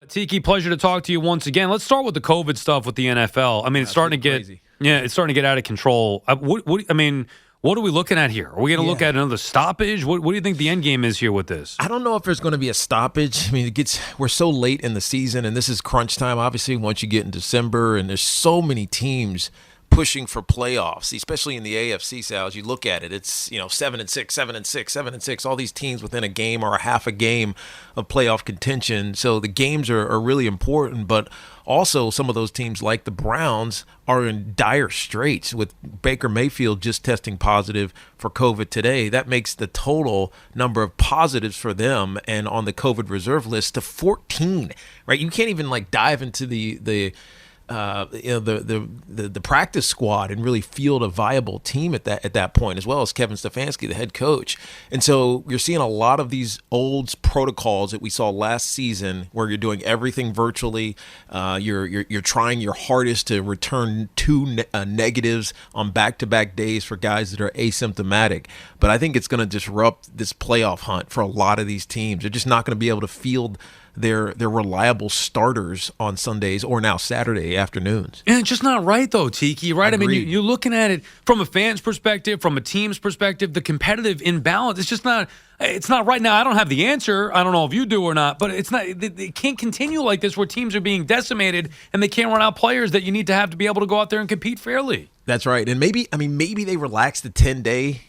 Tiki, pleasure to talk to you once again. Let's start with the COVID stuff with the NFL. I mean, it's starting to get crazy. it's starting to get out of control. What are we looking at here? Are we going to look at another stoppage? What do you think the end game is here with this? I don't know if there's going to be a stoppage. I mean, we're so late in the season, and this is crunch time, obviously, once you get in December, and there's so many teams pushing for playoffs, especially in the AFC, Sal. As you look at it, it's 7-6, 7-6, 7-6. All these teams within a game or a half a game of playoff contention. So the games are really important, but also some of those teams like the Browns are in dire straits with Baker Mayfield just testing positive for COVID today. That makes the total number of positives for them and on the COVID reserve list to 14. Right? You can't even dive into the practice squad and really field a viable team at that point, as well as Kevin Stefanski, the head coach. And so you're seeing a lot of these old protocols that we saw last season, where you're doing everything virtually. You're trying your hardest to return two negatives on back-to-back days for guys that are asymptomatic. But I think it's going to disrupt this playoff hunt for a lot of these teams. They're just not going to be able to field their reliable starters on Sundays or now Saturday afternoons. And it's just not right, though, Tiki, right? Agreed. I mean, you're looking at it from a fan's perspective, from a team's perspective, the competitive imbalance. It's just not – it's not right now. I don't have the answer. I don't know if you do or not, but it's not – it can't continue like this where teams are being decimated and they can't run out players that you need to have to be able to go out there and compete fairly. That's right. And maybe they relaxed the 10-day,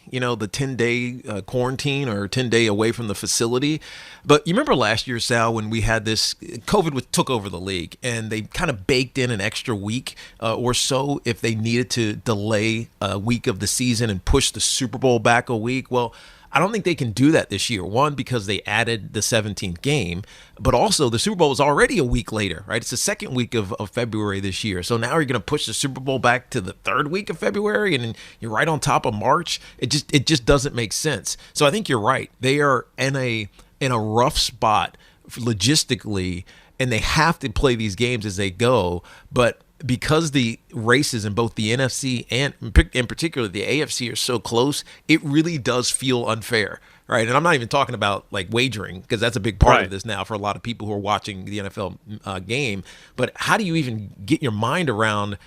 quarantine or 10-day away from the facility. But you remember last year, Sal, when we had this, COVID took over the league, and they kind of baked in an extra week or so if they needed to delay a week of the season and push the Super Bowl back a week. Well, I don't think they can do that this year. One, because they added the 17th game, but also the Super Bowl was already a week later, right? It's the second week of February this year. So now you're going to push the Super Bowl back to the third week of February, and you're right on top of March. It just doesn't make sense. So I think you're right. They are in a rough spot logistically, and they have to play these games as they go, but because the races in both the NFC and in particular the AFC are so close, it really does feel unfair, right? And I'm not even talking about wagering, because that's a big part of this now for a lot of people who are watching the NFL game. But how do you even get your mind around,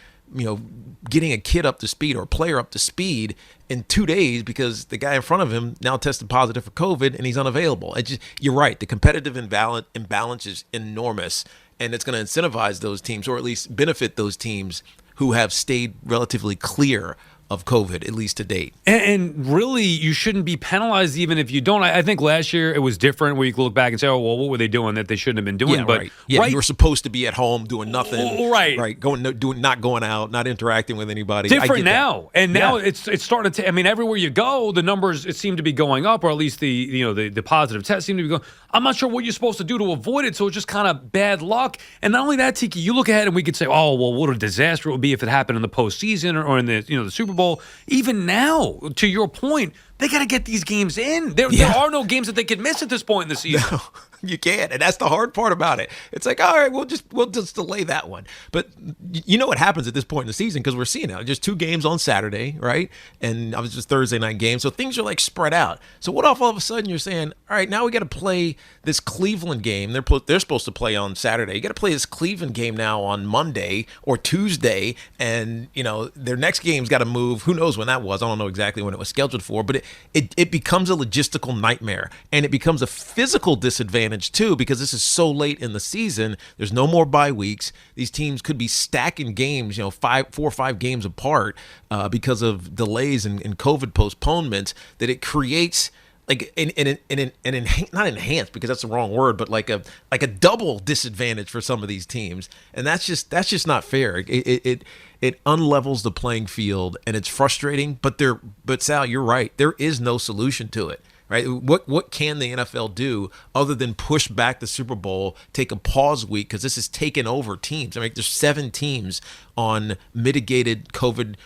getting a kid up to speed or a player up to speed in 2 days because the guy in front of him now tested positive for COVID and he's unavailable? You're right. The competitive imbalance is enormous. And it's going to incentivize those teams, or at least benefit those teams who have stayed relatively clear of COVID, at least to date. And really, you shouldn't be penalized even if you don't. I think last year it was different, where you could look back and say, oh, well, what were they doing that they shouldn't have been doing? Yeah, but right. Yeah, you were supposed to be at home doing nothing. Right. Not going out, not interacting with anybody. Different now. And now it's starting to, everywhere you go, the numbers seem to be going up, or at least the positive tests seem to be going. I'm not sure what you're supposed to do to avoid it, so it's just kind of bad luck. And not only that, Tiki, you look ahead and we could say, oh, well, what a disaster it would be if it happened in the postseason or in the Super Bowl. Even now, to your point, they got to get these games in. There are no games that they could miss at this point in the season. No, you can't, and that's the hard part about it. It's like, all right, we'll just delay that one. But you know what happens at this point in the season, because we're seeing it. Just 2 games on Saturday, right? And obviously just Thursday night games. So things are spread out. So what if all of a sudden you're saying, all right, now we got to play this Cleveland game. They're supposed to play on Saturday. You got to play this Cleveland game now on Monday or Tuesday, and their next game's got to move. Who knows when that was? I don't know exactly when it was scheduled for, but it becomes a logistical nightmare, and it becomes a physical disadvantage too, because this is so late in the season. There's no more bye weeks. These teams could be stacking games, 4 or 5 games apart because of delays and COVID postponements, that it creates not enhanced, because that's the wrong word, but like a double disadvantage for some of these teams, and that's just not fair. It unlevels the playing field, and it's frustrating. But Sal, you're right. There is no solution to it. Right? What can the NFL do other than push back the Super Bowl, take a pause week, because this has taken over teams? There's 7 teams on mitigated COVID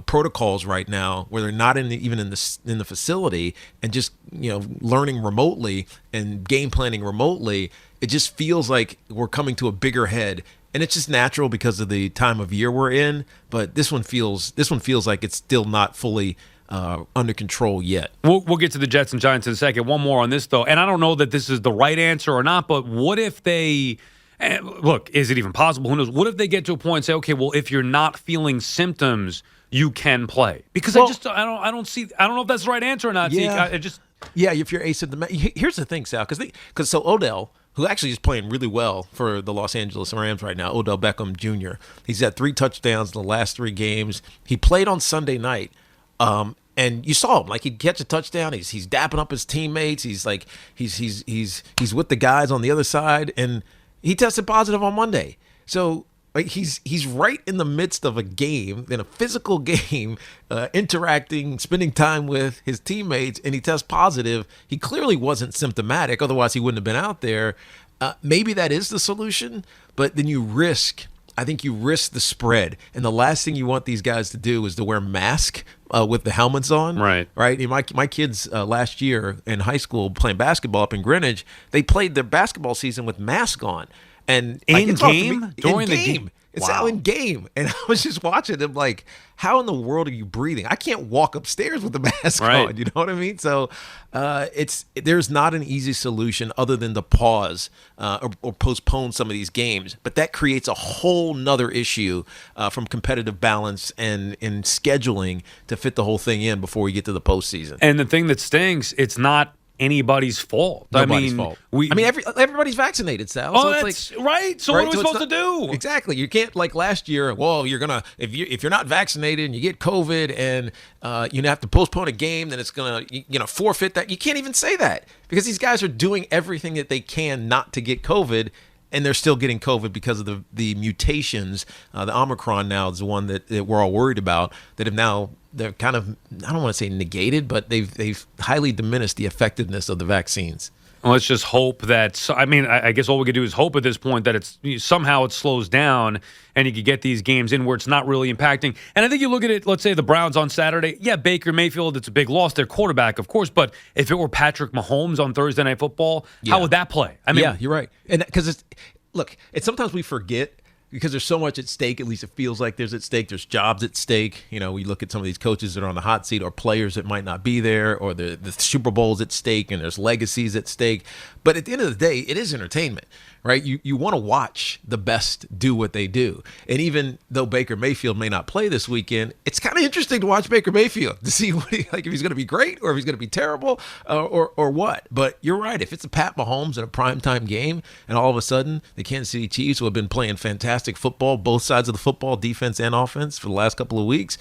protocols right now, where they're not even in the facility, and just learning remotely and game planning remotely. It just feels like we're coming to a bigger head. And it's just natural because of the time of year we're in, but this one feels like it's still not fully under control yet. We'll get to the Jets and Giants in a second. One more on this, though, and I don't know that this is the right answer or not, but what if they And look, is it even possible? Who knows? What if they get to a point and say, okay, well, if you're not feeling symptoms, you can play? Because I don't know if that's the right answer or not. Yeah. If you're asymptomatic. Here's the thing, Sal, because so Odell, who actually is playing really well for the Los Angeles Rams right now, Odell Beckham Jr., he's had 3 touchdowns in the last 3 games. He played on Sunday night. And you saw him, like, he'd catch a touchdown. He's dapping up his teammates. He's like he's with the guys on the other side, and he tested positive on Monday. So like he's right in the midst of a game, in a physical game, interacting, spending time with his teammates, and he tests positive. He clearly wasn't symptomatic, otherwise he wouldn't have been out there. Maybe that is the solution, but then I think you risk the spread. And the last thing you want these guys to do is to wear masks with the helmets on. Right. My kids last year in high school playing basketball up in Greenwich, they played their basketball season with masks on. And in game? During the game. It's out in game. And I was just watching them like, how in the world are you breathing? I can't walk upstairs with the mask on. You know what I mean? So there's not an easy solution other than to pause or postpone some of these games. But that creates a whole nother issue from competitive balance and in scheduling to fit the whole thing in before we get to the postseason. And the thing that stinks, it's not anybody's fault. Nobody's fault. Everybody's vaccinated, Sal. Oh, so that's like, right. So what are we supposed to do? Exactly. You can't, like last year. Well, you're gonna if you're not vaccinated and you get COVID and you have to postpone a game, then it's gonna forfeit that. You can't even say that because these guys are doing everything that they can not to get COVID. And they're still getting COVID because of the mutations. The Omicron now is the one that we're all worried about. That have now they're kind of, I don't want to say negated, but they've highly diminished the effectiveness of the vaccines. Well, let's just hope that. I guess all we could do is hope at this point that somehow it slows down and you could get these games in where it's not really impacting. And I think you look at it. Let's say the Browns on Saturday. Yeah, Baker Mayfield. It's a big loss. Their quarterback, of course. But if it were Patrick Mahomes on Thursday Night Football, how would that play? Yeah, you're right. And because it's sometimes we forget. Because there's so much at stake, at least it feels like there's at stake. There's jobs at stake. We look at some of these coaches that are on the hot seat or players that might not be there, or the Super Bowl's at stake and there's legacies at stake. But at the end of the day, it is entertainment, right? You want to watch the best do what they do. And even though Baker Mayfield may not play this weekend, it's kind of interesting to watch Baker Mayfield to see if he's going to be great or if he's going to be terrible or what. But you're right. If it's a Pat Mahomes in a primetime game and all of a sudden the Kansas City Chiefs, who have been playing fantastic football, both sides of the football, defense and offense for the last couple of weeks,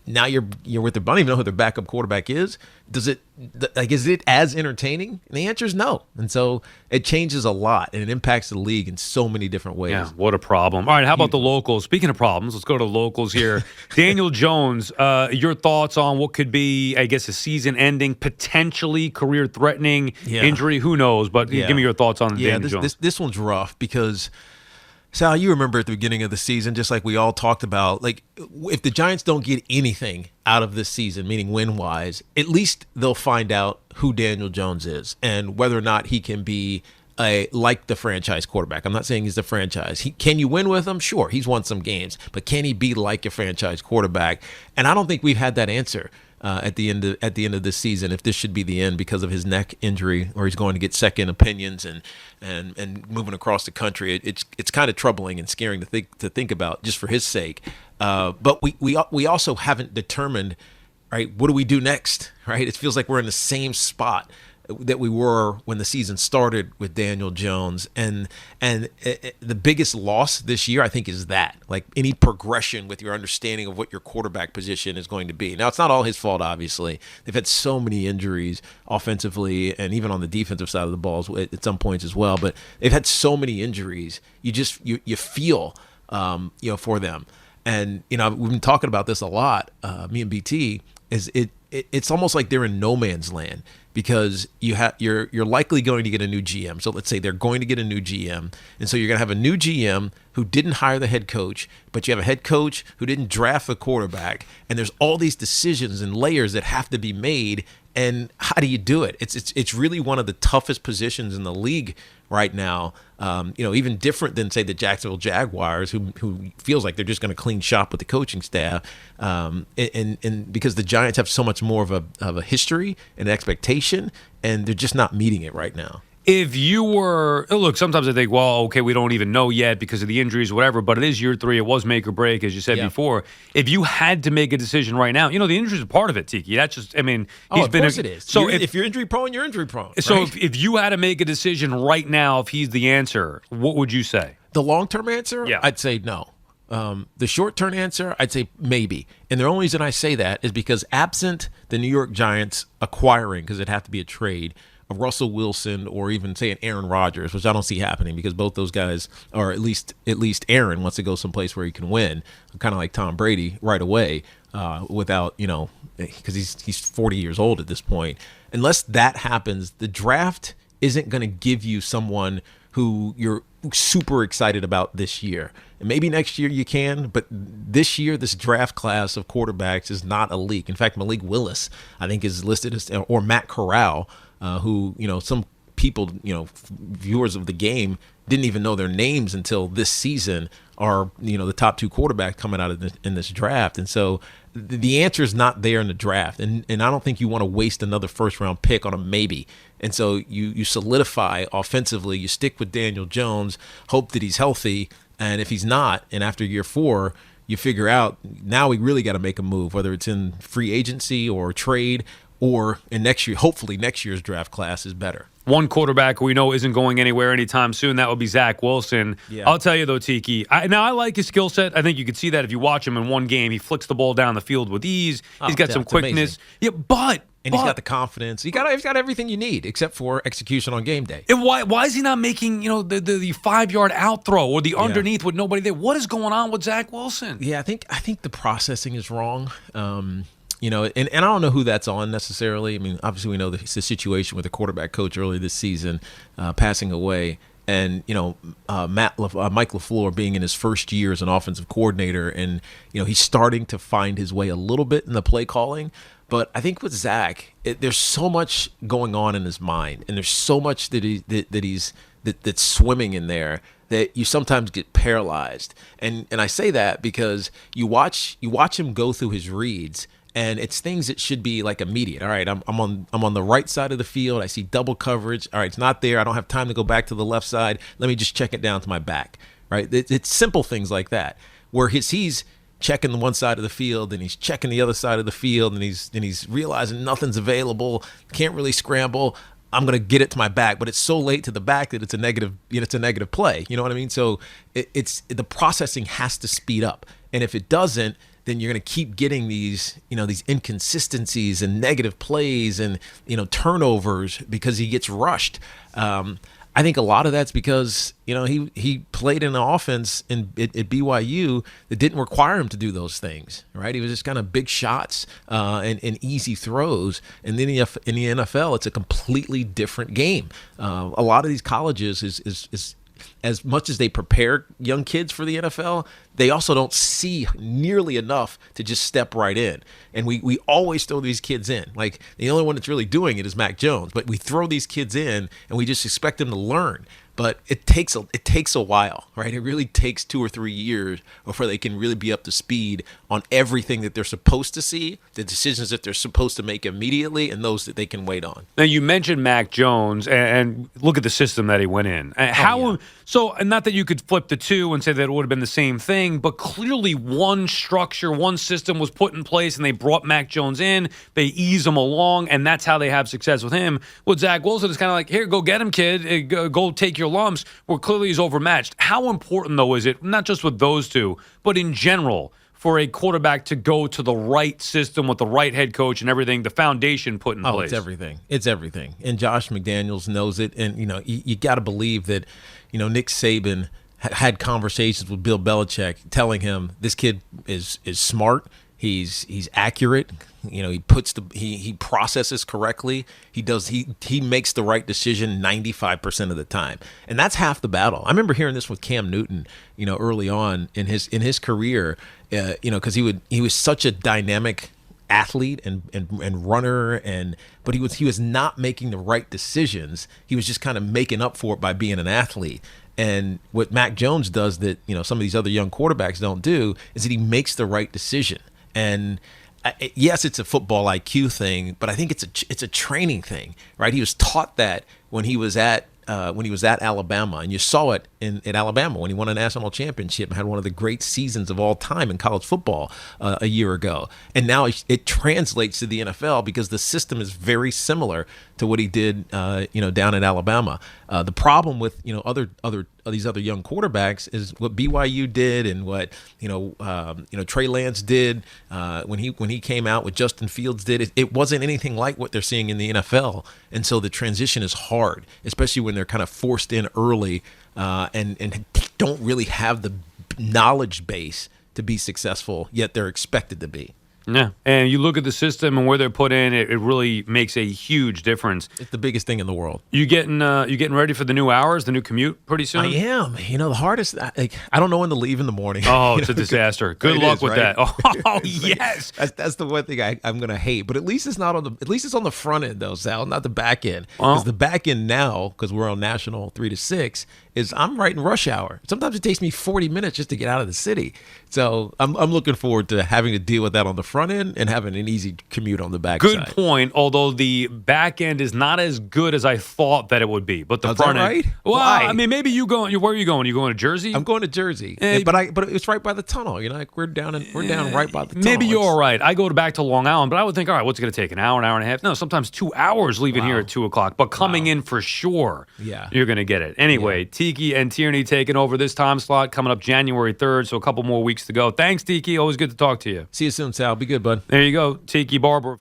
now you're with their. I don't even know who their backup quarterback is. Is it as entertaining? And the answer is no. And so it changes a lot, and it impacts the league in so many different ways. Yeah, what a problem. All right, how about the locals? Speaking of problems, let's go to the locals here. Daniel Jones, your thoughts on what could be, I guess, a season-ending, potentially career-threatening injury? Who knows? But give me your thoughts on Daniel Jones. This one's rough because, Sal, you remember at the beginning of the season, just like we all talked about, like if the Giants don't get anything out of this season, meaning win-wise, at least they'll find out who Daniel Jones is and whether or not he can be like the franchise quarterback. I'm not saying he's the franchise. Can you win with him? Sure, he's won some games, but can he be like a franchise quarterback? And I don't think we've had that answer. At the end of this season, if this should be the end because of his neck injury, or he's going to get second opinions and moving across the country, it's kind of troubling and scaring to think about just for his sake. But we also haven't determined, right? What do we do next? Right? It feels like we're in the same spot that we were when the season started with Daniel Jones. And the biggest loss this year, I think, is that, like, any progression with your understanding of what your quarterback position is going to be. Now, it's not all his fault, obviously. They've had so many injuries offensively and even on the defensive side of the ball at some points as well. But they've had so many injuries. You feel, for them. And, we've been talking about this a lot, me and BT, it's almost like they're in no man's land. Because you're likely going to get a new GM. So let's say they're going to get a new GM. And so you're going to have a new GM who didn't hire the head coach, but you have a head coach who didn't draft the quarterback. And there's all these decisions and layers that have to be made. And how do you do it? It's really one of the toughest positions in the league right now. Even different than, say, the Jacksonville Jaguars, who feels like they're just going to clean shop with the coaching staff, and because the Giants have so much more of a history and expectation, and they're just not meeting it right now. If you were, look, sometimes I think, well, okay, we don't even know yet because of the injuries or whatever, but it is year 3. It was make or break, as you said before. If you had to make a decision right now, the injuries are part of it, Tiki. That's just, of course it is. So if you're injury prone, you're injury prone. So right? if you had to make a decision right now, if he's the answer, what would you say? The long-term answer, Yeah. I'd say no. The short-term answer, I'd say maybe. And the only reason I say that is because absent the New York Giants acquiring, because it'd have to be a trade, of Russell Wilson or even say an Aaron Rodgers, which I don't see happening because both those guys, or at least Aaron wants to go someplace where he can win, kind of like Tom Brady right away, without because he's 40 years old at this point. Unless that happens, the draft isn't going to give you someone who you're super excited about this year. And maybe next year you can, but this year, this draft class of quarterbacks is not a leak. In fact, Malik Willis, I think, is listed as, or Matt Corral, who, some people, viewers of the game didn't even know their names until this season, are, the top 2 quarterbacks coming out of in this draft. And so the answer is not there in the draft. And I don't think you want to waste another first-round pick on a maybe. And so you solidify offensively. You stick with Daniel Jones, hope that he's healthy. And if he's not, and after year 4, you figure out now we really got to make a move, whether it's in free agency or trade, or in next year, hopefully next year's draft class is better. One quarterback we know isn't going anywhere anytime soon. That would be Zach Wilson. Yeah. I'll tell you, though, Tiki, I like his skill set. I think you could see that if you watch him in one game. He flicks the ball down the field with ease. He's got some quickness. Amazing. Yeah, but he's got the confidence. He's got everything you need except for execution on game day. And why is he not making the 5-yard out throw or the underneath with nobody there? What is going on with Zach Wilson? Yeah, I think the processing is wrong. And I don't know who that's on necessarily. I mean, obviously we know the situation with the quarterback coach early this season passing away. And, Mike LaFleur being in his first year as an offensive coordinator, and, he's starting to find his way a little bit in the play calling. But I think with Zach, there's so much going on in his mind, and there's so much that's swimming in there that you sometimes get paralyzed. And I say that because you watch him go through his reads, and it's things that should be like immediate. All right, I'm on the right side of the field. I see double coverage. All right, it's not there. I don't have time to go back to the left side. Let me just check it down to my back. Right? It's simple things like that where he's checking the one side of the field and he's checking the other side of the field and he's realizing nothing's available. Can't really scramble. I'm going to get it to my back, but it's so late to the back that it's a negative play. You know what I mean? So it's the processing has to speed up, and if it doesn't, then you're going to keep getting these inconsistencies and negative plays and, turnovers because he gets rushed. I think a lot of that's because, he played in an offense at BYU that didn't require him to do those things, right? He was just kind of big shots and easy throws. And then in the NFL, it's a completely different game. A lot of these colleges is as much as they prepare young kids for the NFL, they also don't see nearly enough to just step right in. And we always throw these kids in. Like, the only one that's really doing it is Mac Jones. But we throw these kids in, and we just expect them to learn. But it takes a while, right? It really takes 2 or 3 years before they can really be up to speed on everything that they're supposed to see, the decisions that they're supposed to make immediately, and those that they can wait on. Now, you mentioned Mac Jones, and look at the system that he went in. So, and not that you could flip the two and say that it would have been the same thing, but clearly one structure, one system was put in place, and they brought Mac Jones in. They ease him along, and that's how they have success with him. With Zach Wilson, it's kind of like, here, go get him, kid. Go take your lumps, where clearly he's overmatched. How important, though, is it, not just with those two, but in general, for a quarterback to go to the right system with the right head coach and everything, the foundation put in place? It's everything. And Josh McDaniels knows it. And, you got to believe that, Nick Saban had conversations with Bill Belichick telling him this kid is smart. He's accurate. He processes correctly. He makes the right decision 95% of the time, and that's half the battle. I remember hearing this with Cam Newton, early on in his career, because he was such a dynamic athlete and runner, but he was not making the right decisions. He was just kind of making up for it by being an athlete. And what Mac Jones does that some of these other young quarterbacks don't do is that he makes the right decision. And yes, it's a football IQ thing, but I think it's a training thing, right? He was taught that when he was at when he was at Alabama, and you saw it in Alabama when he won a national championship and had one of the great seasons of all time in college football a year ago. And now it translates to the NFL because the system is very similar to what he did, down in Alabama. The problem with these other young quarterbacks is what BYU did and what Trey Lance did when he came out, what Justin Fields did. It wasn't anything like what they're seeing in the NFL, and so the transition is hard, especially when they're kind of forced in early and don't really have the knowledge base to be successful, yet they're expected to be. Yeah, and you look at the system and where they're put in, it really makes a huge difference. It's the biggest thing in the world. You getting ready for the new hours, the new commute pretty soon? I am. The hardest, I don't know when to leave in the morning. Oh, it's a disaster. Good luck with that. Oh, yes. That's the one thing I'm going to hate. But at least it's not at least it's on the front end though, Sal, not the back end. Because the back end now, because we're on national 3 to 6, is I'm right in rush hour. Sometimes it takes me 40 minutes just to get out of the city. So I'm looking forward to having to deal with that on the front end and having an easy commute on the back side. Good point, although the back end is not as good as I thought that it would be. But the front end. Right? Well, Why? I mean, maybe where are you going? You going to Jersey? I'm going to Jersey. But it's right by the tunnel. We're down right by the tunnel. Maybe you're all right. I go back to Long Island, but I would think, all right, what's it going to take? An hour and a half? No, sometimes 2 hours leaving here at 2 o'clock. But coming in for sure, you're going to get it. Anyway, Tiki and Tierney taking over this time slot coming up January 3rd, so a couple more weeks to go. Thanks, Tiki. Always good to talk to you. See you soon, Sal. Be good, bud. There you go. Tiki Barber.